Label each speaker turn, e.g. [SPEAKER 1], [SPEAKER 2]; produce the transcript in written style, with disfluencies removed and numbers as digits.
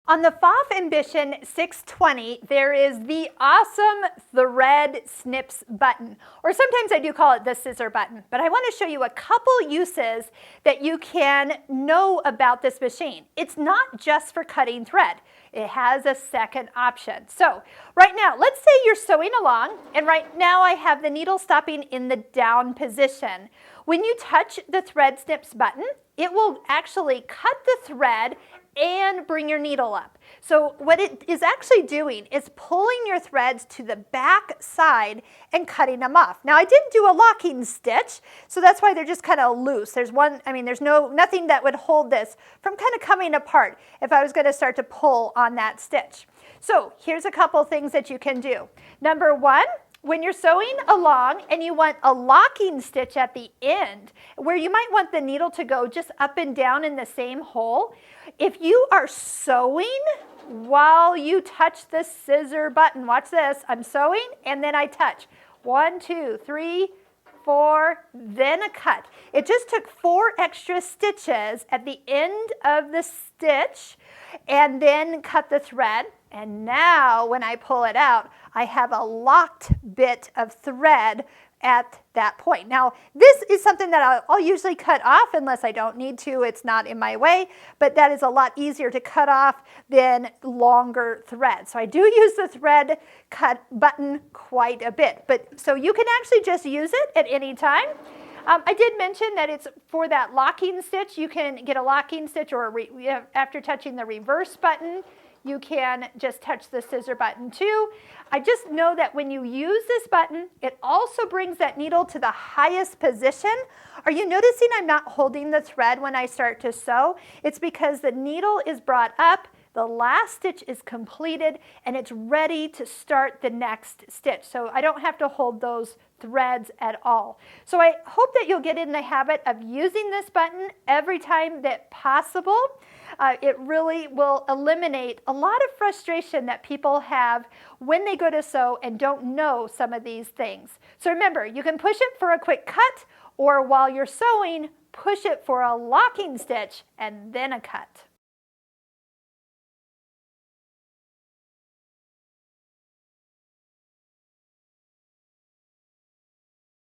[SPEAKER 1] On the Pfaff Ambition 620, there is the awesome thread snips button, or sometimes I do call it the scissor button, but I want to show you a couple uses that you can know about this machine. It's not just for cutting thread. It has a second option. So right now, let's say you're sewing along, and right now I have the needle stopping in the down position. When you touch the thread snips button, it will actually cut the thread and bring your needle up. So what it is actually doing is pulling your threads to the back side and cutting them off. Now I didn't do a locking stitch, so that's why they're just kind of loose. There's nothing that would hold this from kind of coming apart if I was going to start to pull on that stitch. So here's a couple things that you can do. Number one, when you're sewing along and you want a locking stitch at the end, where you might want the needle to go just up and down in the same hole, if you are sewing while you touch the scissor button, watch this, I'm sewing and then I touch. 1, 2, 3, 4, then a cut. It just took 4 extra stitches at the end of the stitch and then cut the thread. And now when I pull it out, I have a locked bit of thread at that point. Now, this is something that I'll usually cut off unless I don't need to. It's not in my way, but that is a lot easier to cut off than longer thread. So I do use the thread cut button quite a bit, but so you can actually just use it at any time. I did mention that it's for that locking stitch. You can get a locking stitch, or after touching the reverse button, you can just touch the scissor button too. I just know that when you use this button, it also brings that needle to the highest position. Are you noticing I'm not holding the thread when I start to sew? It's because the needle is brought up, the last stitch is completed, and it's ready to start the next stitch. So I don't have to hold those threads at all. So I hope that you'll get in the habit of using this button every time that possible. It really will eliminate a lot of frustration that people have when they go to sew and don't know some of these things. So remember, you can push it for a quick cut, or while you're sewing, push it for a locking stitch and then a cut.